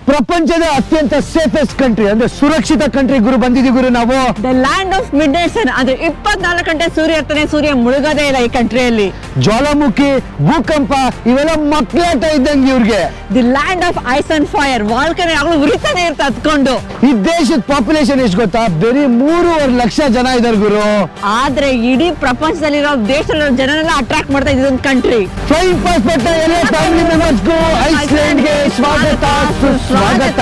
ಪ್ರಪಂಚದ ಅತ್ಯಂತ safest country ಅಂದ್ರೆ ಸುರಕ್ಷಿತ ಕಂಟ್ರಿ ಗುರು ಬಂದಿದ್ದೀವಿ ಗುರು ನಾವು. The land of midnight sun ಅಂದ್ರೆ 24 ಗಂಟೆ ಸೂರ್ಯ ಇರ್ತಾನೆ, ಸೂರ್ಯ ಮುಳುಗೋದೇ ಇಲ್ಲ ಈ ಕಂಟ್ರಿಯಲ್ಲಿ. ಜ್ವಾಲಾಮುಖಿ, ಭೂಕಂಪ ಇವೆಲ್ಲ ಮಕ್ಕಳಾಟ ಇದ್ದಂಗೆ ಇವ್ರಿಗೆ. The land of ice and fire, volcano ಯಾವಾಗಲೂ ಉರಿತಾನೆ ಇರ್ತಾ ಹತ್ಕೊಂಡು. ಈ ದೇಶದ ಪಾಪ್ಯುಲೇಷನ್ ಎಷ್ಟು ಗೊತ್ತಾ? ಬರೀ 3.5 ಲಕ್ಷ ಜನ ಇದಾರೆ ಗುರು. ಆದ್ರೆ ಇಡೀ ಪ್ರಪಂಚದಲ್ಲಿರೋ ದೇಶದ ಜನನೆಲ್ಲ ಅಟ್ರಾಕ್ಟ್ ಮಾಡ್ತಾ ಇದೊಂದು ಕಂಟ್ರಿ. ಫ್ಲೈಯಿಂಗ್ ಪಾಸ್ಪೋರ್ಟ್ ಎಲ್ಲ ಫ್ಯಾಮಿಲಿ ಮೆಂಬರ್ಸ್ಗೂ ಐಸ್ಲ್ಯಾಂಡ್ಗೆ ಸ್ವಾಗತ ಸುಸ್ವಾಗತ.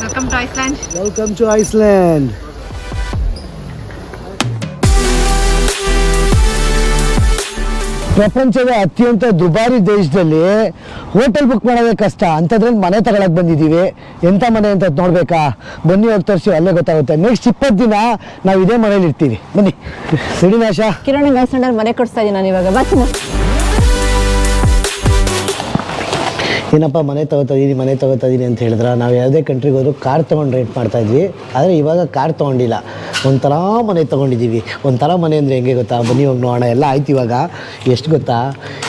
Welcome to Iceland. Welcome to Iceland. ಪ್ರಪಂಚದ ಅತ್ಯಂತ ದುಬಾರಿ ದೇಶದಲ್ಲಿ ಹೋಟೆಲ್ ಬುಕ್ ಮಾಡೋದೇ ಕಷ್ಟ, ಅಂಥದ್ರಲ್ಲಿ ಮನೆ ತಗೊಳಕ್ ಬಂದಿದ್ದೀವಿ. ಎಂಥ ಮನೆ ಅಂತ ನೋಡ್ಬೇಕಾ? ಬನ್ನಿ ಹೋಗಿ ತೋರಿಸಿ, ಅಲ್ಲೇ ಗೊತ್ತಾಗುತ್ತೆ. ನೆಕ್ಸ್ಟ್ 20 ದಿನ ನಾವು ಇದೇ ಮನೇಲಿ ಇರ್ತೀವಿ. ಬನ್ನಿ ಸಿಡಿ ನಾಶ. ಕಿರಣ್ ಐಸ್ಲ್ಯಾಂಡ್ ಮನೆ ಕೊಡಿಸ್ತಾ ಇದ್ದೀನಿ ನಾನು ಇವಾಗ. ಬರ್ತೀನಿ. ಏನಪ್ಪ ಮನೆ ತಗೋತಾ ಇದೀನಿ ಅಂತ ಹೇಳಿದ್ರೆ, ನಾವು ಯಾವುದೇ ಕಂಟ್ರಿಗೆ ಹೋದ್ರು ಕಾರ್ ತೊಗೊಂಡು ರೆಂಟ್ ಮಾಡ್ತಾಯಿದ್ವಿ. ಆದರೆ ಇವಾಗ ಕಾರ್ ತೊಗೊಂಡಿಲ್ಲ, ಒಂಥರ ಮನೆ ತೊಗೊಂಡಿದ್ದೀವಿ. ಒಂಥರ ಮನೆ ಅಂದರೆ ಹೆಂಗೆ ಗೊತ್ತಾ? ಬನ್ನಿ ಹೋಗಿ ನೋಡೋಣ. ಎಲ್ಲ ಆಯ್ತು. ಇವಾಗ ಎಷ್ಟು ಗೊತ್ತಾ?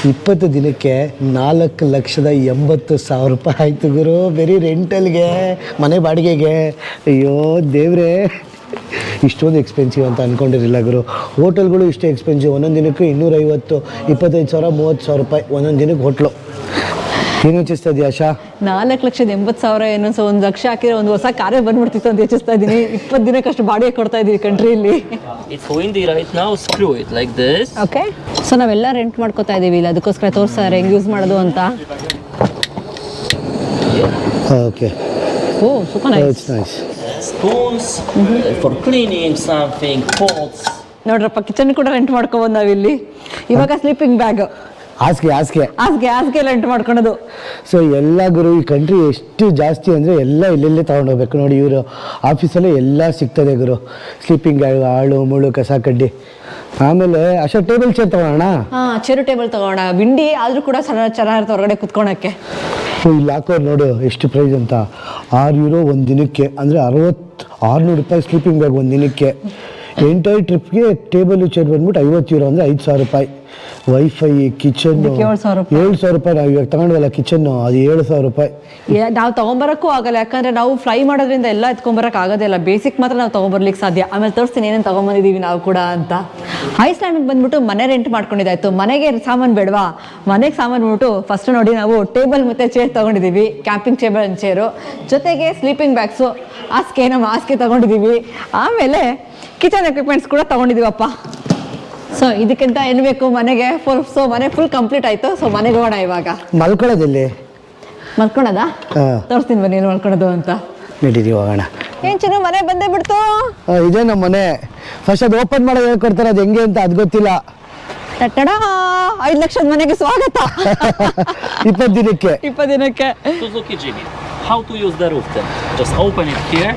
20 ದಿನಕ್ಕೆ 4,80,000 ರೂಪಾಯಿ ಆಯಿತು ಗುರು, ಬರೀ ರೆಂಟಲ್ಗೆ, ಮನೆ ಬಾಡಿಗೆಗೆ. ಅಯ್ಯೋ ದೇವ್ರೇ, ಇಷ್ಟೊಂದು ಎಕ್ಸ್ಪೆನ್ಸಿವ್ ಅಂತ ಅಂದ್ಕೊಂಡಿರಲಿಲ್ಲ ಗುರು. ಹೋಟೆಲ್ಗಳು ಇಷ್ಟು ಎಕ್ಸ್ಪೆನ್ಸಿವ್. ಒಂದೊಂದು ದಿನಕ್ಕೆ 250, 25,000, 30,000 ರೂಪಾಯಿ ಒಂದೊಂದು ದಿನಕ್ಕೆ ಹೋಟ್ಲು. ಏನು ಯೋಚಿಸ್ತಾ ಇದೆಯಾ ಆಶಾ? 4,80,000 ಏನೋ, ಸೊ 1 ಲಕ್ಷ ಹಾಕಿದ್ರೆ ಒಂದು ಹೊಸ ಕಾರೇ ಬಂದ್ಬಿಡ್ತಿತ್ತು ಅಂತ ಯೋಚಿಸ್ತಾ ಇದ್ದೀನಿ. 20 ದಿನಕ್ಕಷ್ಟು ಬಾಡಿಗೆ ಕೊಡ್ತಾ ಇದೀವಿ ಕಂಟ್ರಿಯಲ್ಲಿ. It's windy right now, screw it like this. Okay, so ನಾವೆಲ್ಲ ರೆಂಟ್ ಮಾಡ್ಕೋತಾ ಇದೀವಿ ಇಲ್ಲ, ಅದಕ್ಕೋಸ್ಕರ ತೋರಿಸ್ತಾರೆ ಹೆಂಗೆ ಯೂಸ್ ಮಾಡೋದು ಅಂತ. Okay, oh super nice. It's nice. Spoons for cleaning something, pots. ನೋಡ್ರಪ್ಪ, ಕಿಚನ್ ಕೂಡ ರೆಂಟ್ ಮಾಡ್ಕೊಬೋದು ನಾವಿಲ್ಲಿ. ಇವಾಗ ಸ್ಲೀಪಿಂಗ್ ಬ್ಯಾಗ್, ಹಾಸಿಗೆ ರೆಂಟ್ ಮಾಡ್ಕೊಳೋದು. ಸೊ ಎಲ್ಲ ಗುರು, ಈ ಕಂಟ್ರಿ ಎಷ್ಟು ಜಾಸ್ತಿ ಅಂದರೆ ಎಲ್ಲ ಇಲ್ಲೆಲ್ಲೇ ತೊಗೊಂಡು ಹೋಗ್ಬೇಕು. ನೋಡಿ, ಇವರು ಆಫೀಸಲ್ಲೇ ಎಲ್ಲ ಸಿಗ್ತದೆ ಗುರು. ಸ್ಲೀಪಿಂಗ್ ಬ್ಯಾಗ್, ಆಳು ಮುಳು, ಕಸ ಕಡ್ಡಿ. ಆಮೇಲೆ ಅಷ್ಟೇ ಟೇಬಲ್ ಚೇರ್ ತೊಗೊಳೋಣ. ಹಾಂ, ಚೇರು ಟೇಬಲ್ ತೊಗೊಳೋಣ. ವಿಂಡಿ ಆದರೂ ಕೂಡ ಚೆನ್ನಾಗಿರುತ್ತೆ ಹೊರಗಡೆ ಕುತ್ಕೊಳಕ್ಕೆ. ಇಲ್ಲಿ ಹಾಕೋರು ನೋಡು ಎಷ್ಟು ಪ್ರೈಸ್ ಅಂತ. €6 ಒಂದು ದಿನಕ್ಕೆ, ಅಂದರೆ 600 ರೂಪಾಯಿ ಸ್ಲೀಪಿಂಗ್ ಬ್ಯಾಗ್ ಒಂದು ದಿನಕ್ಕೆ. ಎಂಟೈರ್ ಟ್ರಿಪ್ಗೆ ಟೇಬಲ್ ಚೇರ್ ಬಂದ್ಬಿಟ್ಟು €50, ಅಂದರೆ 5,000 ರೂಪಾಯಿ. ವೈಫೈ, ಕಿಚನ್ 7,000 ರೂಪಾಯಿ. ನಾವು ಇವಾಗ ತಗೊಂಡ್ವಲ್ಲ ಕಿಚನ್ನು, ಅದು 7,000 ರೂಪಾಯಿ. ನಾವು ತೊಗೊಂಬರಕ್ಕೂ ಆಗಲ್ಲ, ಯಾಕಂದರೆ ನಾವು ಫ್ರೈ ಮಾಡೋದ್ರಿಂದ ಎಲ್ಲ ಎತ್ಕೊಂಬರಕ್ಕೆ ಆಗೋದೇ ಇಲ್ಲ. ಬೇಸಿಕ್ ಮಾತ್ರ ನಾವು ತೊಗೊಂಬರ್ಲಿಕ್ಕೆ ಸಾಧ್ಯ. ಆಮೇಲೆ ತೋರಿಸ್ತೀನಿ ಏನೇನು ತೊಗೊಂಬಂದಿದ್ದೀವಿ ನಾವು ಕೂಡ ಅಂತ. ಐಸ್ಲ್ಯಾಂಡಿಗೆ ಬಂದ್ಬಿಟ್ಟು ಮನೆ ರೆಂಟ್ ಮಾಡ್ಕೊಂಡಿದ್ದಾಯ್ತು. ಮನೆಗೆ ಸಾಮಾನು ಬೇಡವಾ? ಮನೆಗೆ ಸಾಮಾನು ಬಿಟ್ಟು ಫಸ್ಟ್ ನೋಡಿ, ನಾವು ಟೇಬಲ್ ಮತ್ತು ಚೇರ್ ತೊಗೊಂಡಿದ್ದೀವಿ. ಕ್ಯಾಂಪಿಂಗ್ ಟೇಬಲ್ ಆ್ಯಂಡ್ ಚೇರು, ಜೊತೆಗೆ ಸ್ಲೀಪಿಂಗ್ ಬ್ಯಾಗ್ಸು, ಹಾಸಿಗೆ ತೊಗೊಂಡಿದ್ದೀವಿ. ಆಮೇಲೆ ಕಿಚನ್ ಎಕ್ವಿಪ್ಮೆಂಟ್ಸ್ ಕೂಡ ತೊಗೊಂಡಿದ್ದೀವಪ್ಪ. ಸೊ ಇದಕ್ಕಿಂತ ಏನು ಬೇಕು ಮನೆಗೆ? ಮನೆ ಫುಲ್ ಕಂಪ್ಲೀಟ್ ಆಯಿತು. ಸೊ ಮನೆಗೆ ಹೋಗೋಣ ಇವಾಗ. ಮಲ್ಕೊಳ್ಳೋದಿಲ್ಲಿ ಮಲ್ಕೊಳೋದಾ? ತೋರಿಸ್ತೀನಿ ಬನ್ನಿ ಏನು ಅಂತ. ನಡೀರಿ ಹೋಗೋಣ. ಏನು ಚೆನ್ನಾಗಿ ಮನೆ ಬಂದೇ ಬಿಡ್ತು. ಇದೇ ನಮ್ಮ ಮನೆ. ಫಸ್ಟ್ ಅದು ಓಪನ್ ಮಾಡೋದು ಹೇಳ್ಕೊಡ್ತಾರೆ, ಅದು ಹೆಂಗೆ ಅಂತ ಅದು ಗೊತ್ತಿಲ್ಲ. 5 ಲಕ್ಷದ ಮನೆಗೆ ಸ್ವಾಗತ. 20 ದಿನಕ್ಕೆ. 20 ದಿನಕ್ಕೆ. Suzuki Jimny. How to use the roof then? Just open it here.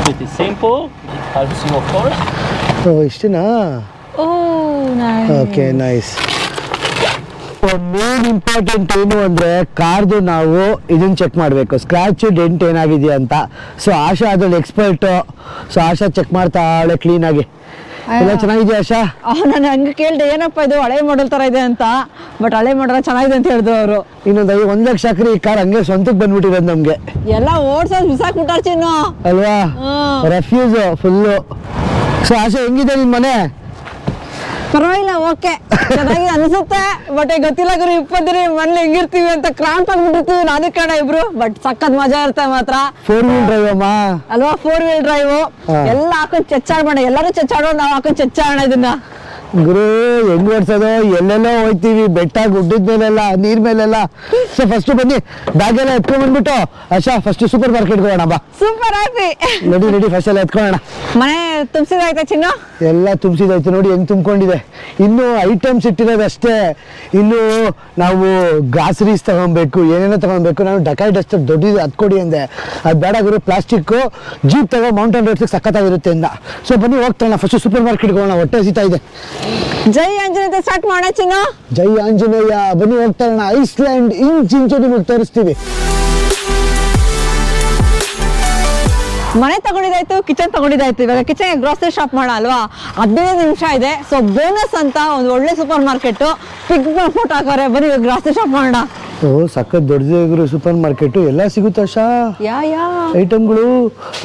Pretty simple. It helps you, of course. ಇಷ್ಟನಾ? Oh nice. Okay, nice. Main important ಏನು ಅಂದರೆ, ಕಾರ್ದು ನಾವು ಇದನ್ನು ಚೆಕ್ ಮಾಡಬೇಕು, ಸ್ಕ್ರ್ಯಾಚು ಡೆಂಟ್ ಏನಾಗಿದೆಯಾ ಅಂತ. ಸೊ ಆಶಾ ಅದ್ರಲ್ಲಿ ಎಕ್ಸ್ಪರ್ಟು. ಸೊ ಆಶಾ check ಮಾಡ್ತಾ ಅವಳೆ ಕ್ಲೀನಾಗಿ. ಎಲ್ಲ ಚೆನ್ನಾಗಿದೆಯಾ ಆಶಾ? ನಾನು ಹಂಗೆ ಕೇಳಿದೆ, ಏನಪ್ಪ ಇದು ಹಳೆ ಮಾಡೆಲ್ ಥರ ಇದೆ ಅಂತ. ಬಟ್ ಹಳೆ ಮಾಡೆಲ್ ಚೆನ್ನಾಗಿದೆ ಅಂತ ಹೇಳಿದ್ರು ಅವರು. ಇನ್ನೊಂದು 1 ಲಕ್ಷ ಹಾಕ್ರಿ, ಈ ಕಾರ್ ಹಂಗೆ ಸ್ವಂತಕ್ಕೆ ಬಂದ್ಬಿಟ್ಟಿರೋದು ನಮಗೆ. ಎಲ್ಲ ಓಡ್ಸೋದು ಬಿಸಾಕ್ಬಿಟ್ಟಾರ ಚಿನ್ನು ಅಲ್ವಾ? ರೆಫ್ಯೂಸು ಫುಲ್ಲು. ಸೊ ಆಶಾ ಹೆಂಗಿದೆ ನಿಮ್ಮ ಮನೆ? ಪರವಾಗಿಲ್ಲ, ಓಕೆ, ಚೆನ್ನಾಗಿದೆ ಅನಿಸುತ್ತೆ. ಬಟ್ ಗೊತ್ತಿಲ್ಲ ಗುರು, 20 ದಿನ ಮನೇಲಿ ಹೆಂಗಿರ್ತೀವಿ ಅಂತ ಕ್ರಾಂಪ್ ಆಗ್ಬಿಟ್ಟಿರ್ತೀವಿ ನಾನು ಕಣ ಇಬ್ರು. ಬಟ್ ಸಖತ್ ಮಜಾ ಇರುತ್ತೆ ಮಾತ್ರ. 4 ವೀಲ್ ಡ್ರೈವ್ ಅಮ್ಮ ಅಲ್ವಾ? 4 ವೀಲ್ ಡ್ರೈವ್ ಎಲ್ಲ ಹಾಕೊಂಡು ಚೆಚ್ಚಾಡೋಣ. ಎಲ್ಲರೂ ಚೆಚ್ಚಾಡೋ, ನಾವು ಹಾಕೊಂಡು ಚೆಚ್ಚಾಡೋಣ ಇದನ್ನ. ಗುರು ಹೆಂಗ್ ಓಡಿಸೋದು? ಎಲ್ಲೆಲ್ಲೋ ಹೋಯ್ತೀವಿ, ಬೆಟ್ಟ ಗುಡ್ಡದ ಮೇಲೆಲ್ಲ, ನೀರ್ ಮೇಲೆಲ್ಲ. ಸೊ ಫಸ್ಟ್ ಬನ್ನಿ, ಬ್ಯಾಗ್ ಎಲ್ಲ ಎತ್ಕೊಂಡ್ ಬಂದ್ಬಿಟ್ಟು ಆಶಾ ಫಸ್ಟ್ ಸೂಪರ್ ಮಾರ್ಕೆಟ್ಗೆ ಹೋಗೋಣ ಬಾ. Super happy. ನಡಿ ಫಸ್ಟ್ ಎಲ್ಲ ಎತ್ಕೊಳ್ಳೋಣ. ಮನೆ ತುಂಬಿಸಿದಾಯ್ತಾ ಚಿನ್ನು? ಎಲ್ಲ ತುಂಬಿಸಿದಾಯ್ತು ನೋಡಿ ಹೆಂಗ್ ತುಂಬಿಕೊಂಡಿದೆ. ಇನ್ನು ಐಟಮ್ಸ್ ಇಟ್ಟಿರೋದು ಅಷ್ಟೇ. ಇನ್ನು ನಾವು ಗ್ರಾಸರೀಸ್ ತಗೊಬೇಕು, ಏನೇನೋ ತಗೊಬೇಕು. ನಾನು ಡಕಾಯ್ ಡಸ್ಟರ್ ದೊಡ್ಡದು ಅದು ಕೊಡಿ ಅಂದೆ, ಅದು ಬೇಡ ಗುರು, ಪ್ಲಾಸ್ಟಿಕ್ಕು ಜೀಪ್ ತಗೋ, ಮೌಂಟೇನ್ ರೋಡ್ಸಿಗೆ ಸಖತ್ತಾಗಿರುತ್ತೆ ಅಂದ. ಸೊ ಬನ್ನಿ ಹೋಗ್ತಾನೆ, ಫಸ್ಟ್ ಸೂಪರ್ ಮಾರ್ಕೆಟ್ಗೆ ಹೋಗೋಣ, ಹೊಟ್ಟೆ ಹಸಿತಾ ಇದೆ. ಜೈ ಆಂಜನೇಯ ಸ್ಟಾರ್ಟ್ ಮಾಡೋಣ ಚಿನ್ನು. ಜೈ ಆಂಜನೇಯ, ಬನ್ನಿ ಹೋಗ್ತಾರೋಣ. ಐಸ್ಲ್ಯಾಂಡ್ ಇಂಚು ನಿಮಗೆ ತೋರಿಸ್ತೀವಿ. ಮನೆ ತಗೊಂಡಿದ್ದಾಯ್ತು, ಕಿಚನ್ ತಗೊಂಡಿದ್ದಾಯ್ತು. ಇವಾಗ ಕಿಚನ್ಗೆ ಗ್ರಾಸರಿ ಶಾಪ್ ಮಾಡೋಣ ಅಲ್ವಾ? 15 ನಿಮಿಷ ಇದೆ. ಸೊ ಬೋನಸ್ ಅಂತ ಒಂದು ಒಳ್ಳೆ ಸೂಪರ್ ಮಾರ್ಕೆಟು ಪಿಕ್ ಫೋಟೋ ಹಾಕೋರೆ. ಬನ್ನಿ ಇವಾಗ ಗ್ರಾಸರಿ ಶಾಪ್ ಮಾಡೋಣ. ಓ ಸಖತ್ ದೊಡ್ಡದು ಸೂಪರ್ ಮಾರ್ಕೆಟು, ಎಲ್ಲ ಸಿಗುತ್ತಾ ಶಾ ಯಾ ಐಟಮ್ಗಳು.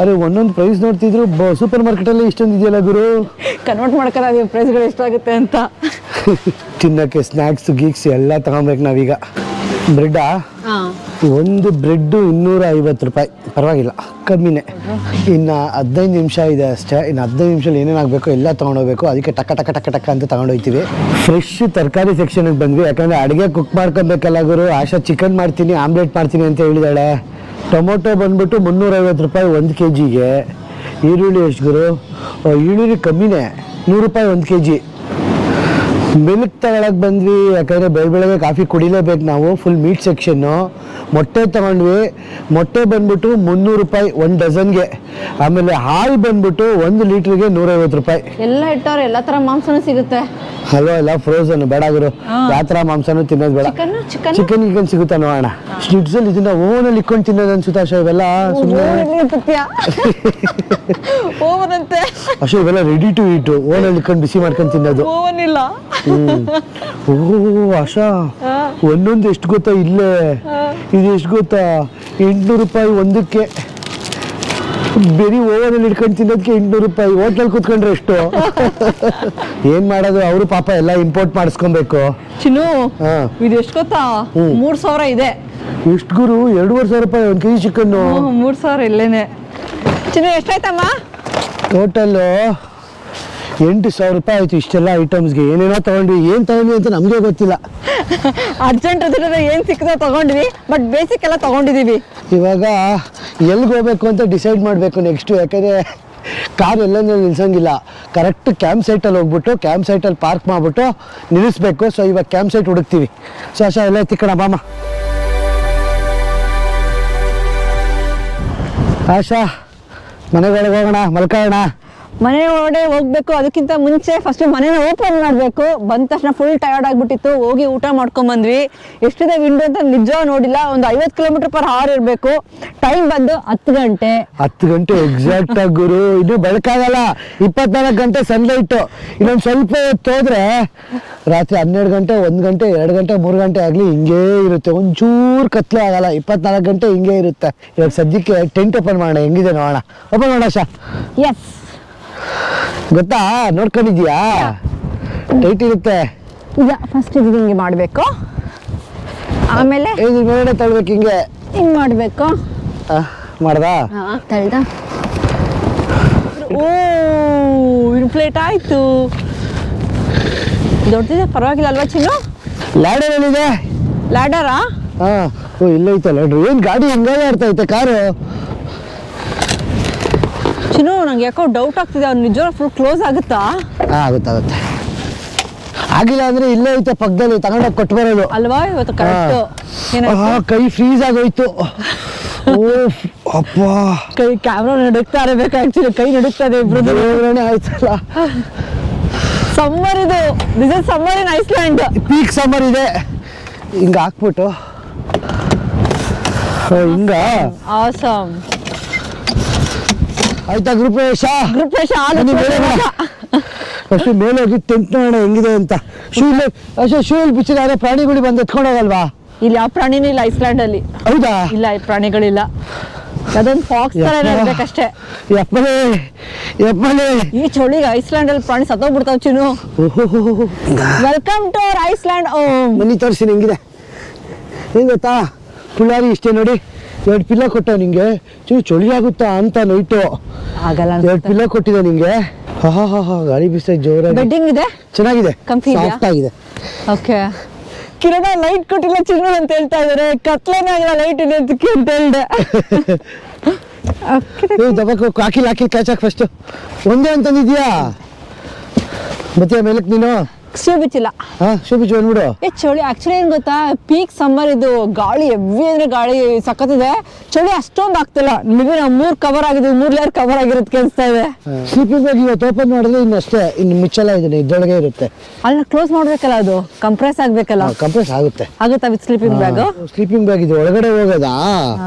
ಅರೆ ಒಂದೊಂದು ಪ್ರೈಸ್ ನೋಡ್ತಿದ್ರು, ಸೂಪರ್ ಮಾರ್ಕೆಟಲ್ಲಿ ಇಷ್ಟೊಂದು ಇದೆಯಲ್ಲ ಗುರು. ಕನ್ವರ್ಟ್ ಮಾಡ್ಕೊಳ್ಳೋ ನೀವು ಪ್ರೈಸ್ಗಳು ಎಷ್ಟಾಗುತ್ತೆ ಅಂತ. ತಿನ್ನಕ್ಕೆ ಸ್ನ್ಯಾಕ್ಸ್ ಗೀಕ್ಸ್ ಎಲ್ಲ ತಗೊಬೇಕು ನಾವೀಗ. ಬ್ರೆಡ್ಡಾ? ಒಂದು ಬ್ರೆಡ್ಡು 250 ರೂಪಾಯಿ, ಪರವಾಗಿಲ್ಲ, ಕಮ್ಮಿನೇ. ಇನ್ನು 15 ನಿಮಿಷ ಇದೆ ಅಷ್ಟೇ. ಇನ್ನು 15 ನಿಮಿಷದಲ್ಲಿ ಏನೇನಾಗಬೇಕು ಎಲ್ಲ ತೊಗೊಂಡೋಗ್ಬೇಕು. ಅದಕ್ಕೆ ಟಕ ಟಕ ಟಕ ಟಕ ಅಂತ ತೊಗೊಂಡೋಗ್ತೀವಿ. ಫ್ರೆಶ್ ತರಕಾರಿ ಸೆಕ್ಷನ್ಗೆ ಬಂದ್ವಿ, ಯಾಕಂದರೆ ಅಡುಗೆ ಕುಕ್ ಮಾಡ್ಕೊಬೇಕಲ್ಲ ಗುರು. ಆಶಾ ಚಿಕನ್ ಮಾಡ್ತೀನಿ, ಆಮ್ಲೆಟ್ ಮಾಡ್ತೀನಿ ಅಂತ ಹೇಳಿದಾಳೆ. ಟೊಮೊಟೊ ಬಂದ್ಬಿಟ್ಟು 350 ರೂಪಾಯಿ 1 kg. ಈರುಳ್ಳಿ ಎಷ್ಟು ಗುರು? ಈರುಳ್ಳಿ ಕಮ್ಮಿನೇ, 100 ರೂಪಾಯಿ 1 kg. ಮಿಲ್ಕ್ ತಗೊಳಕ್ಕೆ ಬಂದ್ವಿ, ಯಾಕಂದರೆ ಬೆಳಗ್ಗೆ ಕಾಫಿ ಕುಡಿಲೇಬೇಕು ನಾವು. Full meet section. ಮೊಟ್ಟೆ ತಗೊಂಡ್ವಿ, ಮೊಟ್ಟೆ ಬಂದ್ಬಿಟ್ಟು 300 ರೂಪಾಯಿ 1 ಡಜನ್ಗೆ. ಆಮೇಲೆ ಹಾಲು ಬಂದ್ಬಿಟ್ಟು 1 ಲೀಟ್ರಿಗೆ 150 ರೂಪಾಯಿ. ಎಲ್ಲ ಇಟ್ಟವ್ರೆ, ಎಲ್ಲ ಥರ ಮಾಂಸನೂ ಸಿಗುತ್ತೆ ಅಲ್ವಾ? ಎಲ್ಲ ಫ್ರೋಸನ್ ಬೇಡ ಗುರು, ಯಾವ ಥರ ಮಾಂಸನೂ ತಿನ್ನೋದು ಬೇಡ. ಚಿಕನ್ ಗಿಕನ್ ಸಿಗುತ್ತಾ ನೋಡೋಣ. ಸ್ಟಿಡ್ಸಲ್ಲಿ ಇದನ್ನ ಓವನಲ್ಲಿ ಇಟ್ಕೊಂಡು ತಿನ್ನೋದು ಅನ್ಸುತ್ತಾ ಅಶೋ? ಇವೆಲ್ಲ ಓವನಂತೆ ಅಶೋ, ಇವೆಲ್ಲ ರೆಡಿ ಟು ಈಟ್, ಓವನಲ್ಲಿ ಇಟ್ಕೊಂಡು ಬಿಸಿ ಮಾಡ್ಕೊಂಡು ತಿನ್ನೋದು. ಓವನ್ ಇಲ್ಲ. ಓ ಆಶಾ, ಒಂದೊಂದು ಎಷ್ಟು ಗೊತ್ತಾ? ಇಲ್ಲೇ ಇದು ಎಷ್ಟು ಗೊತ್ತಾ? 800 ರೂಪಾಯಿ ಒಂದಕ್ಕೆ. ಬೇರೆ ಓವನಲ್ಲಿ ಇಟ್ಕೊಂಡು ತಿನ್ನೋದಕ್ಕೆ 800 ರೂಪಾಯಿ. ಹೋಟ್ಲಲ್ಲಿ ಕೂತ್ಕೊಂಡ್ರೆ ಎಷ್ಟು? ಏನ್ ಮಾಡೋದು, ಅವರು ಪಾಪ ಎಲ್ಲ ಇಂಪೋರ್ಟ್ ಮಾಡಿಸ್ಕೊಬೇಕು. ಚಿನ್ನು, ಇದು ಎಷ್ಟು ಗೊತ್ತಾ? 3000 ಇದೆ. ಎಷ್ಟು ಗುರು? 2,500 ರೂಪಾಯಿ 1 kg ಚಿಕನ್ನು. 3000 ಇಲ್ಲೇನೆ. ಚಿನ್ನು ಎಷ್ಟಾಯ್ತಮ್ಮ? ಟೋಟಲ್ಲು 8,000 ರೂಪಾಯಿ ಆಯ್ತು ಇಷ್ಟೆಲ್ಲ ಐಟಮ್ಸ್ಗೆ. ಏನೇನೋ ತಗೊಂಡ್ವಿ, ಏನು ತಗೊಂಡ್ವಿ ಅಂತ ನಮಗೆ ಗೊತ್ತಿಲ್ಲ. ಅರ್ಜೆಂಟ್ ಏನು ಸಿಕ್ಕಿದೆ ತಗೊಂಡ್ವಿ, ಬಟ್ ಬೇಸಿಕ್ ಎಲ್ಲ ತಗೊಂಡಿದೀವಿ. ಇವಾಗ ಎಲ್ಲಿಗೆ ಹೋಗ್ಬೇಕು ಅಂತ ಡಿಸೈಡ್ ಮಾಡಬೇಕು ನೆಕ್ಸ್ಟು. ಯಾಕಂದರೆ ಕಾರ್ ಎಲ್ಲಂದ್ರೆ ನಿಲ್ಸಂಗಿಲ್ಲ. ಕರೆಕ್ಟ್ ಕ್ಯಾಂಪ್ ಸೈಟಲ್ಲಿ ಹೋಗ್ಬಿಟ್ಟು ಕ್ಯಾಂಪ್ ಸೈಟಲ್ಲಿ ಪಾರ್ಕ್ ಮಾಡಿಬಿಟ್ಟು ನಿಲ್ಲಿಸ್ಬೇಕು. ಸೊ ಇವಾಗ ಕ್ಯಾಂಪ್ ಸೈಟ್ ಹುಡುಕ್ತೀವಿ. ಸೊ ಆಶಾ ಎಲ್ಲ ತಿಕ್ಕಣ ಬಾಮ. ಆಶಾ, ಮನೆಗಳಿಗೆ ಹೋಗೋಣ, ಮಲ್ಕೊಳ್ಳೋಣ. ಮನೆ ಒಳಗಡೆ ಹೋಗ್ಬೇಕು. ಅದಕ್ಕಿಂತ ಮುಂಚೆ ಫಸ್ಟ್ ಮನೇನ ಓಪನ್ ಮಾಡಬೇಕು. ಬಂದ ತಕ್ಷಣ ಫುಲ್ ಟಯರ್ಡ್ ಆಗಿಬಿಟ್ಟಿತ್ತು, ಹೋಗಿ ಊಟ ಮಾಡ್ಕೊಂಬಂದ್ವಿ. ಎಷ್ಟಿದೆ ವಿಂಡೋ ಅಂತ ನಿಜ ನೋಡಿಲ್ಲ. ಒಂದು 50 km/h ಇರಬೇಕು. ಟೈಮ್ ಬಂದು 10 ಗಂಟೆ. 10 ಗಂಟೆ ಎಕ್ಸಾಕ್ಟ್ ಆಗಿ ಗುರು. ಇದು ಬೆಳಕಾಗಲ್ಲ, 24 ಗಂಟೆ ಸನ್ಲೈಟು. ಇನ್ನೊಂದು ಸ್ವಲ್ಪ ಹೊತ್ತು ಹೋದ್ರೆ ರಾತ್ರಿ 12 ಗಂಟೆ, 1 ಗಂಟೆ, 2 ಗಂಟೆ, 3 ಗಂಟೆ ಆಗಲಿ ಹಿಂಗೇ ಇರುತ್ತೆ. ಒಂಚೂರು ಕತ್ಲೆ ಆಗಲ್ಲ. 24 ಗಂಟೆ ಹಿಂಗೇ ಇರುತ್ತೆ. ಇವಾಗ ಸದ್ಯಕ್ಕೆ ಟೆಂಟ್ ಓಪನ್ ಮಾಡೋಣ, ಹೆಂಗಿದೆ ನೋಡೋಣ. ಓಪನ್ ಮಾಡೋಣ ಆಶಾ. ಎಸ್, ಗೊತ್ತಾ? ನೋಡ್ಕೊಂಡಿದ್ಯಾ? ಟೈಟ್ ಇರುತ್ತೆ. ಈಗ ಫಸ್ಟ್ ಇದು ಹಿಂಗೆ ಮಾಡಬೇಕು. ಆಮೇಲೆ ಮೇಲ್ಗಡೆ ತಳ್ಬೇಕು, ಹಿಂಗೆ ಹಿಂಗೆ ಮಾಡಬೇಕು. ಮಾಡ್ದಾ? ತಳ್ದ. ಓ, ಇನ್ನು ಪ್ಲೇಟ್ ಆಯ್ತು. ದೊಡ್ಡದಿದೆ, ಪರವಾಗಿಲ್ಲ ಅಲ್ವಾ ಚಿನ್ನು? ಲ್ಯಾಡರ್ ಎಲ್ಲಿದೆ? ಲ್ಯಾಡರಾ? ಹಾಂ, ಓ ಇಲ್ಲೈತೆ ಲ್ಯಾಡ್ರು. ಏನು ಗಾಡಿ ಹೆಂಗಾಗ ಆಡ್ತೈತೆ ಕಾರು? ಚಿನ್ನು, ನಂಗೆ ಯಾಕೋ ಡೌಟ್ ಆಗ್ತಿದೆ. ಅವ್ನು ನಿಜ ಫುಲ್ ಕ್ಲೋಸ್ ಆಗುತ್ತಾ? ಆಗುತ್ತೆ. ಆಗಿಲ್ಲ ಅಂದ್ರೆ ಇಲ್ಲೇ ಐತೆ ಪಕ್ಕದಲ್ಲಿ, ತಗೊಂಡೋಗಿ ಕೊಟ್ಟು ಬರೋದು ಅಲ್ವಾ? ಇವತ್ತು ಕರೆಕ್ಟ್. ಕೈ ಫ್ರೀಸ್ ಆಗೋಯ್ತು. ಓ ಅಪ್ಪ, ಕೈ ಕ್ಯಾಮ್ರಾ ನಡುಕ್ತಾ ಇರಬೇಕು. ಆಕ್ಚುಲಿ ಕೈ ನಡುಕ್ತದೆ. ಇಬ್ರದ್ದು ಆಯ್ತಲ್ಲ. ಸಮ್ಮರ್ ಇದು. This is summer in Iceland. Peak summer ಇದೆ. ಹಿಂಗ ಹಾಕ್ಬಿಟ್ಟು ಹಿಂಗ ಆಸಮ್. ಆಯ್ತಾ ಗ್ರೂಪ್ ಪ್ರವೇಶ? ಅಷ್ಟು ಮೇಲೆ ಹೋಗಿ ಟೆಂಟ್ ನೋಡೋಣ ಹೆಂಗಿದೆ ಅಂತ. ಶೂಯಲ್ಲಿ ಬಿಚ್ಚಿದಾರೆ, ಪ್ರಾಣಿಗಳು ಬಂದು ಎತ್ಕೊಂಡು ಹೋಗಲ್ವಾ? ಇಲ್ಲಿ ಯಾವ ಪ್ರಾಣಿನೂ ಇಲ್ಲ ಐಸ್ಲ್ಯಾಂಡ್ ಅಲ್ಲಿ. ಹೌದಾ? ಇಲ್ಲ, ಪ್ರಾಣಿಗಳಿಲ್ಲ. ಅದೊಂದು ಫಾಕ್ಸ್ ತರ ಇರ್ಬೇಕಷ್ಟೇ. ಈ ಚಳಿಗೆ ಐಸ್ಲ್ಯಾಂಡ್ ಅಲ್ಲಿ ಪ್ರಾಣಿ ಸತ್ತೋಗ್ಬಿಡ್ತಾವ ಚಿನ್ನು. Welcome to our Iceland. ಮನಿ ತೋರಿಸಿ ಹೆಂಗಿದೆ. ಹೆಂಗ್ ಗೊತ್ತಾ? ಪುಳ್ಳಾರಿ ಇಷ್ಟೇ ನೋಡಿ. 2 ಪಿಲ್ಲ ಕೊಟ್ಟ ನಿಂಗೆ. ಚಳಿ ಆಗುತ್ತಾ ಅಂತ ನೈಟು. ಆಗಲ್ಲ. 2 ಪಿಲ್ಲ ಕೊಟ್ಟಿದೆ ನಿಂಗೆ. ಗಾಳಿ ಬಿಸ್ತಾ ಜೋರಾಗಿ. ಬೆಡ್ಡಿಂಗ್ ಇದೆ, ಚೆನ್ನಾಗಿದೆ, ಸಾಫ್ಟ್ ಆಗಿದೆ. ಓಕೆ. ಕಿರಣ ಲೈಟ್ ಕೊಟ್ಟಿಲ್ಲ ಚಿನ್ನು ಅಂತ ಹೇಳ್ತಾ ಇದಾರೆ. ಕತ್ಲೇನೇ ಆಗಿಲ್ಲ, ಲೈಟ್ ಇದೆ ಅಂತ ಹೇಳ್ದೆ. ದಬಕ್ ಹಾಕಿ ಕ್ಯಾಚ್ ಹಾಕಿ ಫಸ್ಟ್. ಒಂದೇ ಅಂತಂದಿದ್ಯಾ ಮತ್ತೆ ಮೇಲಕ್ಕೆ ನೀನು ಶೂ ಬಿಚ್ಚಿಲ್ಲ. ಶೂ ಬಿಚ್ಚು ಬಂದ್ಬಿಡು. ಚಳಿ ಆಕ್ಚುಲಿ ಏನ್ ಗೊತ್ತಾ, ಪೀಕ್ ಸಮ್ಮರ್ ಇದು, ಗಾಳಿ ಹೆವಿ ಅಂದ್ರೆ ಗಾಳಿ ಸಖತ್ತಿದೆ, ಚಳಿ ಅಷ್ಟೊಂದು ಆಗ್ತಿಲ್ಲ. ನಿಮಗೆ ನಾವು 3 ಕವರ್ ಆಗಿದೆ, 3 ಲೇಯರ್ ಕವರ್ ಆಗಿರೋದು ಕೆಲ್ಸ್ತಾ ಇದೆ. ಸ್ಲೀಪಿಂಗ್ ಬ್ಯಾಗ್ ಇವತ್ತು ಓಪನ್ ಮಾಡಿದ್ರೆ ಇನ್ನಷ್ಟೇ, ಇನ್ನು ಮುಚ್ಚಲ್ಲ ಇದನ್ನ, ಇದ್ರೊಳಗೆ ಇರುತ್ತೆ. ಅಲ್ಲ ಕ್ಲೋಸ್ ಮಾಡ್ಬೇಕಲ್ಲ, ಅದು ಕಂಪ್ರೆಸ್ ಆಗ್ಬೇಕಲ್ಲ. ಕಂಪ್ರೆಸ್ ಆಗುತ್ತಾ with sleeping bag? Sleeping bag ಇದು ಒಳಗಡೆ ಹೋಗೋದಾ,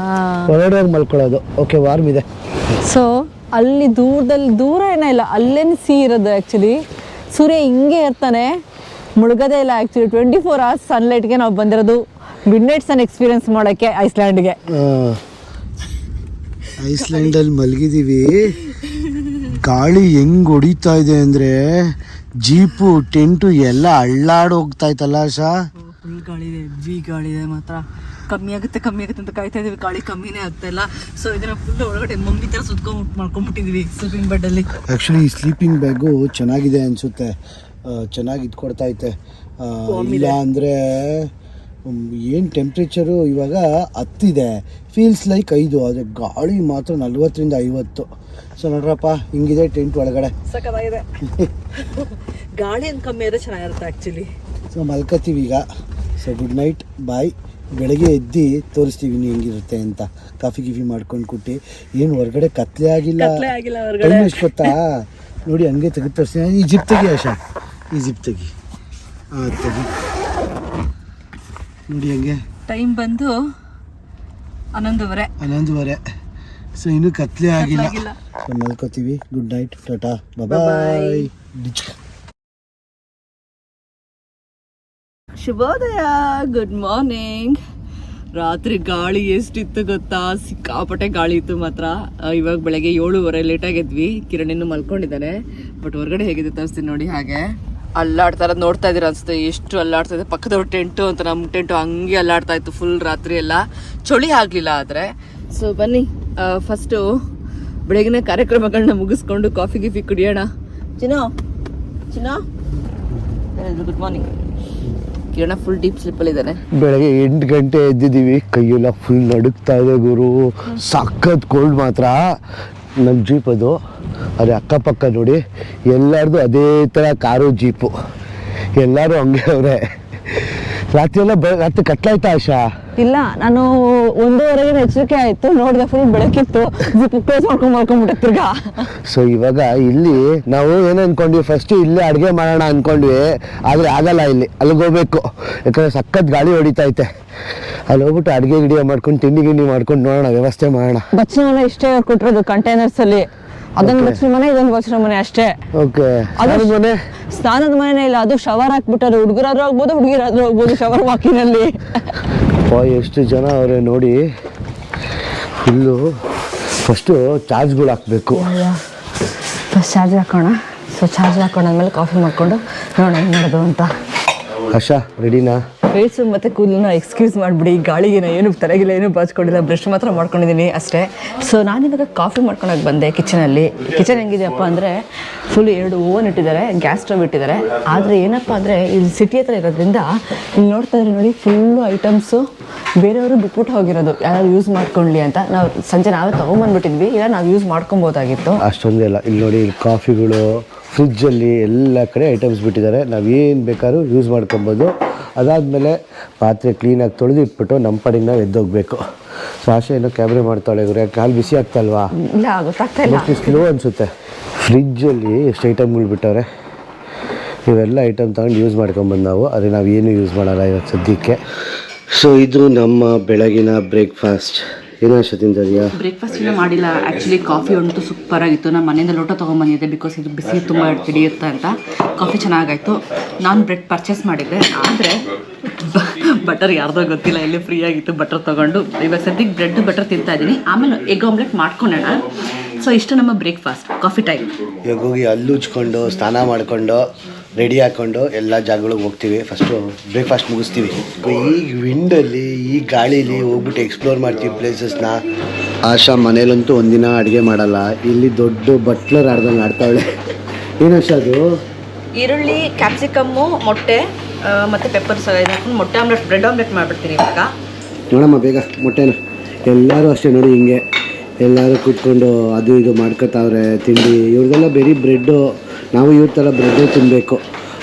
ಒಳಗಡೆ ಹೋಗಿ ಮಲ್ಕೊಳ್ಳೋದು. ಓಕೆ, ವಾರ್ಮ್ ಇದೆ. ಸೊ ಅಲ್ಲಿ ದೂರ ಏನಿಲ್ಲ, ಅಲ್ಲೇನು ಸಿ ಇರೋದು. ಆ್ಯಕ್ಚುಲಿ ಸೂರ್ಯ ಹಿಂಗೆ ಇರ್ತಾನೆ, ಮುಳುಗೋದೇ ಇಲ್ಲ. ಆ್ಯಕ್ಚುಲಿ 24 hours ಸನ್ಲೈಟ್ಗೆ ನಾವು ಬಂದಿರೋದು ಮಿಡ್ ನೈಟ್ ಸನ್ ಎಕ್ಸ್ಪೀರಿಯನ್ಸ್ ಮಾಡೋಕ್ಕೆ ಐಸ್ಲ್ಯಾಂಡ್ಗೆ. ಐಸ್ಲ್ಯಾಂಡಲ್ಲಿ ಮಲಗಿದ್ದೀವಿ. ಗಾಳಿ ಹೆಂಗ್ ಹೊಡಿತಾ ಇದೆ ಅಂದರೆ ಜೀಪು ಟೆಂಟು ಎಲ್ಲ ಅಳ್ಳಾಡೋಗ್ತಾ ಇತ್ತಲ್ಲ ಆಶಾ. ಫುಲ್ ಗಾಳಿ ಇದೆ, ಹೆವಿ ಗಾಳಿ ಇದೆ ಮಾತ್ರ. ಕಮ್ಮಿ ಆಗುತ್ತೆ ಅಂತ ಕಾಯ್ತಾ ಇದೀವಿ, ಗಾಳಿ ಕಮ್ಮಿನೇ ಆಗ್ತಾ ಇಲ್ಲ. ಸೊ ಇದನ್ನ ಫುಲ್ ಒಳಗಡೆ ಮಮ್ಮಿ ಥರ ಸುತ್ಕೊಂಡು ಮಾಡ್ಕೊಂಡ್ಬಿಟ್ಟಿದ್ವಿ ಸ್ಲೀಪಿಂಗ್ ಬೆಡ್ಡಲ್ಲಿ. ಆ್ಯಕ್ಚುಲಿ ಈ ಸ್ಲೀಪಿಂಗ್ ಬ್ಯಾಗು ಚೆನ್ನಾಗಿದೆ ಅನಿಸುತ್ತೆ, ಚೆನ್ನಾಗಿ ಇದು ಕೊಡ್ತೈತೆ. ಇಲ್ಲ ಅಂದರೆ ಏನು ಟೆಂಪ್ರೇಚರು ಇವಾಗ 10 ಇದೆ, ಫೀಲ್ಸ್ ಲೈಕ್ 5, ಆದರೆ ಗಾಳಿ ಮಾತ್ರ 40ರಿಂದ 50. ಸೊ ನೋಡ್ರಪ್ಪ ಹಿಂಗಿದೆ ಟೆಂಟ್ ಒಳಗಡೆ. ಸಖತ್ತಾಗಿದೆ. ಗಾಳಿ ಏನು ಕಮ್ಮಿ ಆದರೆ ಚೆನ್ನಾಗಿರುತ್ತೆ ಆ್ಯಕ್ಚುಲಿ. ಸೊ ಮಲ್ಕೋತೀವಿ ಈಗ. ಸೊ ಗುಡ್ ನೈಟ್, ಬಾಯ್. ಬೆಳಗ್ಗೆ ಎದ್ದು ತೋರಿಸ್ತೀವಿ ನೀವು ಹೆಂಗಿರುತ್ತೆ ಅಂತ. ಕಾಫಿ ಮಾಡ್ಕೊಂಡು ಕುಟ್ಟಿ. ಏನು ಹೊರಗಡೆ ಕತ್ಲೆ ಆಗಿಲ್ಲ. ಟೈಮ್ ಎಷ್ಟು ಗೊತ್ತಾ ನೋಡಿ, ಹಂಗೆ ತೆಗೆದು ತೋರಿಸ್ತೀನಿ. ಈ ಜಿಪ್ ತೆಗಿ ಆಶಾ, ಈ ಜಿಪ್ ತೆಗಿ. ತೆಗಿ ನೋಡಿ ಹಂಗೆ. ಟೈಮ್ ಬಂದು 11:30. ಸೊ ಇನ್ನೂ ಕತ್ಲೆ ಆಗಿಲ್ಲ. ಸೊ ಮಲ್ಕೋತೀವಿ. ಗುಡ್ ನೈಟ್, ಟಾಟಾ, ಬಾಯ್. ಶುಭೋದಯ, ಗುಡ್ ಮಾರ್ನಿಂಗ್. ರಾತ್ರಿ ಗಾಳಿ ಎಷ್ಟಿತ್ತು ಗೊತ್ತಾ, ಸಿಕ್ಕಾಪಟ್ಟೆ ಗಾಳಿ ಇತ್ತು ಮಾತ್ರ. ಇವಾಗ ಬೆಳಗ್ಗೆ 7:30 ಲೇಟಾಗಿ ಎದ್ವಿ. ಕಿರಣ್ ಇನ್ನೂ ಮಲ್ಕೊಂಡಿದ್ದಾನೆ. ಬಟ್ ಹೊರಗಡೆ ಹೇಗಿದೆ ತೋರಿಸ್ತೀನಿ ನೋಡಿ. ಹಾಗೆ ಅಲ್ಲಾಡ್ತಾ ಇರೋದು ನೋಡ್ತಾ ಇದ್ದೀರ ಅನ್ಸುತ್ತೆ, ಎಷ್ಟು ಅಲ್ಲಾಡ್ತಾ ಇದೆ. ಪಕ್ಕದವ್ರ ಟೆಂಟು ಅಂತ, ನಮ್ಮ ಟೆಂಟು ಹಂಗೆ ಅಲ್ಲಾಡ್ತಾ ಇತ್ತು ಫುಲ್ ರಾತ್ರಿ ಎಲ್ಲ. ಚಳಿ ಆಗಲಿಲ್ಲ ಆದರೆ. ಸೊ ಬನ್ನಿ, ಫಸ್ಟು ಬೆಳಗಿನ ಕಾರ್ಯಕ್ರಮಗಳನ್ನ ಮುಗಿಸ್ಕೊಂಡು ಕಾಫಿ ಕುಡಿಯೋಣ. ಚಿನ್ನೋ good morning. Kiran full deep ಸ್ಲಿಪ್ಪಲ್ಲಿದ್ದಾನೆ. ಬೆಳಗ್ಗೆ 8 ಗಂಟೆ ಎದ್ದಿದ್ದೀವಿ. ಕೈಯೆಲ್ಲ ಫುಲ್ ನಡುಕ್ತಾ ಇದೆ ಗುರು, ಸಖತ್ ಕೋಲ್ಡ್ ಮಾತ್ರ. ನಮ್ಮ ಜೀಪ್ ಅದು, ಅದೇ ಅಕ್ಕಪಕ್ಕ ನೋಡಿ ಎಲ್ಲರದು ಅದೇ ಥರ ಕಾರು ಜೀಪು, ಎಲ್ಲರೂ ಹಂಗೆ ಅವರೇ. ರಾತ್ರಿ ಎಲ್ಲ ರಾತ್ರಿ ಕತ್ಲಾಯ್ತಾ ಆಶಾ? ಇಲ್ಲ, ನಾನು 1:30 ಎಚ್ಚರಿಕೆ ಆಯ್ತು, ನೋಡಿದೆ ಫುಲ್ ಬೆಳಕಿತ್ತು, ಜಿಪ್ ಕ್ಲೋಸ್ ಮಾಡ್ಕೊಂಡ್ಬಿಟ್ಟೆ ತಿರ್ಗಾ. ಸೊ ಇವಾಗ ಇಲ್ಲಿ ನಾವು ಏನು ಅನ್ಕೊಂಡ್ವಿ, ಫಸ್ಟ್ ಇಲ್ಲೇ ಅಡುಗೆ ಮಾಡೋಣ ಅನ್ಕೊಂಡ್ವಿ, ಆದರೆ ಆಗಲ್ಲ. ಇಲ್ಲಿ ಅಲ್ಲಿಗೆ ಹೋಗ್ಬೇಕು, ಯಾಕಂದರೆ ಸಖತ್ ಗಾಳಿ ಹೊಡಿತೈತೆ. ಅಲ್ಲಿ ಹೋಗ್ಬಿಟ್ಟು ಅಡುಗೆ ಮಾಡ್ಕೊಂಡು ತಿಂಡಿ ಮಾಡ್ಕೊಂಡು ನೋಡೋಣ, ವ್ಯವಸ್ಥೆ ಮಾಡೋಣ. ಬಚ್ಚಿನ ಮನೆ ಇಷ್ಟೇ ಕೊಟ್ಟಿರೋದು ಕಂಟೈನರ್ಸ್ ಅಲ್ಲಿ. ಅದೊಂದು ಬಚ್ಚಿನ ಮನೆ, ಇದೊಂದು ಬಚ್ಚಿನ ಮನೆ ಅಷ್ಟೇ. ಓಕೆ, ಮನೆ ಸ್ನಾನದ ಮನೆ ಇಲ್ಲ, ಅದು ಶವರ್ ಹಾಕ್ಬಿಟ್ಟಾರೆ. ಹುಡುಗರಾದ್ರೂ ಹೋಗ್ಬೋದು, ಹುಡುಗಿರಾದ್ರೂ ಹೋಗ್ಬೋದು ಶವರ್ ವಾಕಿನಲ್ಲಿ. ಎಷ್ಟು ಜನ ಅವರೇ ನೋಡಿ. ಇಲ್ಲೂ ಫಸ್ಟು ಚಾರ್ಜ್ಗಳು ಹಾಕಬೇಕು. ಫಸ್ಟ್ ಚಾರ್ಜ್ ಹಾಕೋಣ. ಸೊ ಚಾರ್ಜ್ ಹಾಕೊಂಡಾದ್ಮೇಲೆ ಕಾಫಿ ಮಾಡ್ಕೊಂಡು ನೋಡೋಣ ಏನು ಮಾಡೋದು ಅಂತ. ಆಶಾ ರೆಡಿನಾ? ಫೇಸು ಮತ್ತು ಕೂದಲನ್ನ ಎಕ್ಸ್ಕ್ಯೂಸ್ ಮಾಡಿಬಿಡಿ, ಗಾಳಿಗೆ ಏನು ತಲೆಗಿಲ್ಲ ಏನೂ ಬಾಚ್ಕೊಂಡಿಲ್ಲ, ಬ್ರಷ್ ಮಾತ್ರ ಮಾಡ್ಕೊಂಡಿದ್ದೀನಿ ಅಷ್ಟೇ. ಸೊ ನಾನಿವಾಗ ಕಾಫಿ ಮಾಡ್ಕೊಳಕ್ಕೆ ಬಂದೆ ಕಿಚನಲ್ಲಿ. ಕಿಚನ್ ಹೆಂಗಿದೆಯಪ್ಪ ಅಂದರೆ ಫುಲ್ 2 ಓವನ್ ಇಟ್ಟಿದ್ದಾರೆ, ಗ್ಯಾಸ್ ಸ್ಟವ್ ಇಟ್ಟಿದ್ದಾರೆ. ಆದರೆ ಏನಪ್ಪ ಅಂದರೆ ಇಲ್ಲಿ ಸಿಟಿ ಹತ್ರ ಇರೋದ್ರಿಂದ ಇಲ್ಲಿ ನೋಡ್ತಾ ಇದ್ರೆ ನೋಡಿ ಫುಲ್ಲು ಐಟಮ್ಸು ಬೇರೆಯವರು ಬಿಟ್ಬಿಟ್ಟು ಹೋಗಿರೋದು, ಯಾರು ಯೂಸ್ ಮಾಡ್ಕೊಳ್ಳಿ ಅಂತ. ನಾವು ಸಂಜೆ ನಾವೇ ತೊಗೊಂಬಂದ್ಬಿಟ್ಟಿದ್ವಿ, ಇಲ್ಲ ನಾವು ಯೂಸ್ ಮಾಡ್ಕೊಬೋದಾಗಿತ್ತು. ಅಷ್ಟೊಂದೆಲ್ಲ ಇಲ್ಲಿ ನೋಡಿ, ಇಲ್ಲಿ ಕಾಫಿಗಳು ಫ್ರಿಜ್ಜಲ್ಲಿ ಎಲ್ಲ ಕಡೆ ಐಟಮ್ಸ್ ಬಿಟ್ಟಿದ್ದಾರೆ, ನಾವೇನು ಬೇಕಾದ್ರೂ ಯೂಸ್ ಮಾಡ್ಕೊಬೋದು. ಅದಾದಮೇಲೆ ಪಾತ್ರೆ ಕ್ಲೀನಾಗಿ ತೊಳೆದು ಇಟ್ಬಿಟ್ಟು ನಮ್ಮ ಪಡಿಗೆ ನಾವು ಎದ್ದೋಗ್ಬೇಕು. ಸೊ ಆಶೆ ಏನೋ ಕ್ಯಾಮ್ರೆ ಮಾಡ್ತಾಳೆ ಗುರು, ಯಾಕೆ ಹಾಲು ಬಿಸಿ ಆಗ್ತಲ್ವಾ? ಇಲ್ಲ, ಗೊತ್ತಾಗ್ತಾ ಇಲ್ಲ, ಸ್ಲೋ ಅನಿಸುತ್ತೆ. ಫ್ರಿಜ್ಜಲ್ಲಿ ಎಷ್ಟು ಐಟಮ್ಗಳು ಬಿಟ್ಟವ್ರೆ. ಇವೆಲ್ಲ ಐಟಮ್ ತಗೊಂಡು ಯೂಸ್ ಮಾಡ್ಕೊಂಬಂದು ನಾವು, ಆದರೆ ನಾವು ಏನು ಯೂಸ್ ಮಾಡಲ್ಲ ಇವತ್ತು ಸದ್ಯಕ್ಕೆ. ಸೊ ಇದು ನಮ್ಮ ಬೆಳಗಿನ ಬ್ರೇಕ್ಫಾಸ್ಟ್. ಏನೋ ಅಷ್ಟು ತಿಂತಿದೆಯಾ? ಬ್ರೇಕ್ಫಾಸ್ಟ್ ಇನ್ನೂ ಮಾಡಿಲ್ಲ. ಆ್ಯಕ್ಚುಲಿ ಕಾಫಿ ಅಂತೂ ಸೂಪರ್ ಆಗಿತ್ತು. ನಾನು ಮನೆಯಿಂದ ಲೋಟ ತೊಗೊಂಬಂದಿದ್ದೆ, ಬಿಕಾಸ್ ಇದು ಬಿಸಿ ತುಂಬ ಹಿಡಿಯುತ್ತೆ ಅಂತ. ಕಾಫಿ ಚೆನ್ನಾಗಾಯಿತು. ನಾನು ಬ್ರೆಡ್ ಪರ್ಚೇಸ್ ಮಾಡಿದ್ದೆ, ಆದರೆ ಬಟರ್ ಯಾರ್ದೋ ಗೊತ್ತಿಲ್ಲ, ಎಲ್ಲಿ ಫ್ರೀ ಆಗಿತ್ತು ಬಟರ್ ತೊಗೊಂಡು ಇವಾಗ ಸದ್ಯಕ್ಕೆ ಬ್ರೆಡ್ ಬಟರ್ ತಿಂತಾ ಇದ್ದೀನಿ. ಆಮೇಲೆ ಎಗ್ ಆಮ್ಲೆಟ್ ಮಾಡ್ಕೊಳ್ಳೋಣ. ಸೊ ಇಷ್ಟು ನಮ್ಮ ಬ್ರೇಕ್ಫಾಸ್ಟ್. Coffee time. ಇವಾಗ ಹೋಗಿ ಹಲ್ಲು ಉಜ್ಕೊಂಡು ಸ್ನಾನ ಮಾಡಿಕೊಂಡು ರೆಡಿ ಹಾಕ್ಕೊಂಡು ಎಲ್ಲ ಜಾಗಗಳಿಗೆ ಹೋಗ್ತೀವಿ. ಫಸ್ಟು ಬ್ರೇಕ್ಫಾಸ್ಟ್ ಮುಗಿಸ್ತೀವಿ. ಈ ವಿಂಡಲ್ಲಿ ಈ ಗಾಳೀಲಿ ಹೋಗ್ಬಿಟ್ಟು ಎಕ್ಸ್ಪ್ಲೋರ್ ಮಾಡ್ತೀವಿ ಪ್ಲೇಸಸ್ನ. ಆಶಾ ಮನೇಲಂತೂ ಒಂದಿನ ಅಡುಗೆ ಮಾಡಲ್ಲ, ಇಲ್ಲಿ ದೊಡ್ಡ ಬಟ್ಲರ್ ಆಡ್ದಂಗೆ ಆಡ್ತಾವಳೆ. ಏನು ಆಶಾ ಅದು? ಈರುಳ್ಳಿ, ಕ್ಯಾಪ್ಸಿಕಮ್ಮು, ಮೊಟ್ಟೆ ಮತ್ತು ಪೆಪ್ಪರ್ಸ್ ಹಾಕೊಂಡು ಮೊಟ್ಟೆ ಆಮ್ಲೆಟ್, ಬ್ರೆಡ್ ಆಮ್ಲೆಟ್ ಮಾಡಿಬಿಡ್ತೀನಿ ಇವಾಗ. ನೋಡಮ್ಮ ಬೇಗ ಮೊಟ್ಟೆನ. ಎಲ್ಲರೂ ಅಷ್ಟೇ ನೋಡಿ, ಹಿಂಗೆ ಎಲ್ಲರೂ ಕೂತ್ಕೊಂಡು ಅದು ಇದು ಮಾಡ್ಕೋತಾವ್ರೆ ತಿಂಡಿ. ಇವ್ರಿಗೆಲ್ಲ ಬರೀ ಬ್ರೆಡ್ಡು, ನಾವು ಇವ್ರ ಥರ ಬ್ರೆಡ್ಡೇ ತಿನ್ನಬೇಕು.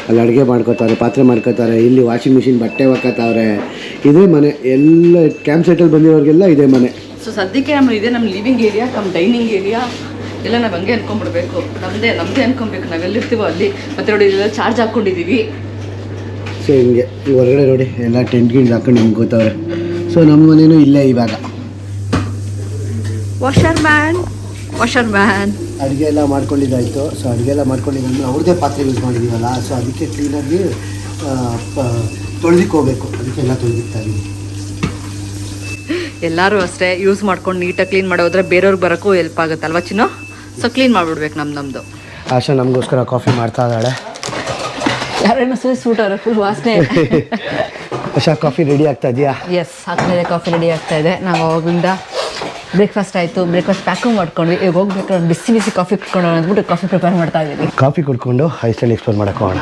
ಅಲ್ಲಿ ಅಡುಗೆ ಮಾಡ್ಕೋತಾರೆ, ಪಾತ್ರೆ ಮಾಡ್ಕೋತಾರೆ, ಇಲ್ಲಿ ವಾಷಿಂಗ್ ಮಿಷಿನ್ ಬಟ್ಟೆ ಒಕ್ಕತ್ತವ್ರೆ. ಇದೇ ಮನೆ, ಎಲ್ಲ ಕ್ಯಾಂಪ್ ಸೈಟಲ್ಲಿ ಬಂದಿರೋರಿಗೆಲ್ಲ ಇದೇ ಮನೆ. ಸೊ ಸದ್ಯಕ್ಕೆ ಇದೆ ನಮ್ಮ living area come dining area ಎಲ್ಲ ನಾವು ಹಂಗೆ ಅನ್ಕೊಂಡ್ಬಿಡ್ಬೇಕು, ನಮ್ಮದೇ ಅನ್ಕೊಬೇಕು, ನಾವೆಲ್ಲಿರ್ತೀವೋ ಅಲ್ಲಿ. ಮತ್ತೆ ನೋಡಿ ಇದೆಲ್ಲ ಚಾರ್ಜ್ ಹಾಕ್ಕೊಂಡಿದ್ದೀವಿ. ಸೊ ಹಿಂಗೆ ಹೊರಗಡೆ ನೋಡಿ ಎಲ್ಲ ಟೆಂಟ್ ಗಿಂಟ್ ಹಾಕೊಂಡು ನಿಮ್ಗೆ ಗೊತ್ತವ್ರೆ. ಸೊ ನಮ್ಮ ಮನೇನೂ ಇಲ್ಲೇ ಇವಾಗ. ವಾಷರ್ ಮ್ಯಾನ್ ಅಡುಗೆ ಎಲ್ಲ ಮಾಡ್ಕೊಂಡಿದ್ದಾಯಿತು. ಸೊ ಅಡುಗೆ ಎಲ್ಲ ಮಾಡ್ಕೊಂಡಿದ್ದಂದ್ರೆ ಅವ್ರದ್ದೇ ಪಾತ್ರೆ ಯೂಸ್ ಮಾಡಿದ್ದೀವಲ್ಲ, ಸೊ ಅದಕ್ಕೆ ಕ್ಲೀನಾಗಿ ತೊಳೆದಿಕ್ಕೋಬೇಕು. ಅದಕ್ಕೆಲ್ಲ ತೊಳೆದಿಕ್ತಾ ಇದ್ದೀವಿ. ಎಲ್ಲರೂ ಅಷ್ಟೇ ಯೂಸ್ ಮಾಡ್ಕೊಂಡು ನೀಟಾಗಿ ಕ್ಲೀನ್ ಮಾಡೋದ್ರೆ ಬೇರೆಯವ್ರಿಗೆ ಬರೋಕ್ಕೂ ಹೆಲ್ಪ್ ಆಗುತ್ತೆ ಅಲ್ವಾ ಚಿನ್ನು? ಸೊ ಕ್ಲೀನ್ ಮಾಡಿಬಿಡ್ಬೇಕು ನಮ್ಮದು. ಆಶಾ ನಮಗೋಸ್ಕರ ಕಾಫಿ ಮಾಡ್ತಾ ಇದ್ದಾಳೆ. ಯಾರೇನೋ ಸೂಟ್ ಅವ್ರೆ, ಫುಲ್ ವಾಸನೆ. ಆಶಾ ಕಾಫಿ ರೆಡಿ ಆಗ್ತಾ ಇದೆಯಾ? ಎಸ್, ಆಗ್ತಾಯಿದೆ, ಕಾಫಿ ರೆಡಿ ಆಗ್ತಾ ಇದೆ. ನಾವು ಅವಾಗಿಂದ ಬ್ರೇಕ್ಫಾಸ್ಟ್ ಆಯಿತು, ಬ್ರೇಕ್ಫಾಸ್ಟ್ ಪ್ಯಾಕು ಮಾಡ್ಕೊಂಡ್ವಿ. ಈಗ ಹೋಗ್ಬೇಕು, ಬಿಸಿ ಕಾಫಿ ಕುಟ್ಕೊಂಡು ಅಂದ್ಬಿಟ್ಟು ಕಾಫಿ ಪ್ರಿಪೇರ್ ಮಾಡ್ತಾ ಇದ್ದೀವಿ. ಕಾಫಿ ಕುಡ್ಕೊಂಡು ಐಸ್ಲ್ಯಾಂಡ್ ಎಕ್ಸ್ಪ್ಲೋರ್ ಮಾಡೋಕೆ ಹೋಗೋಣ.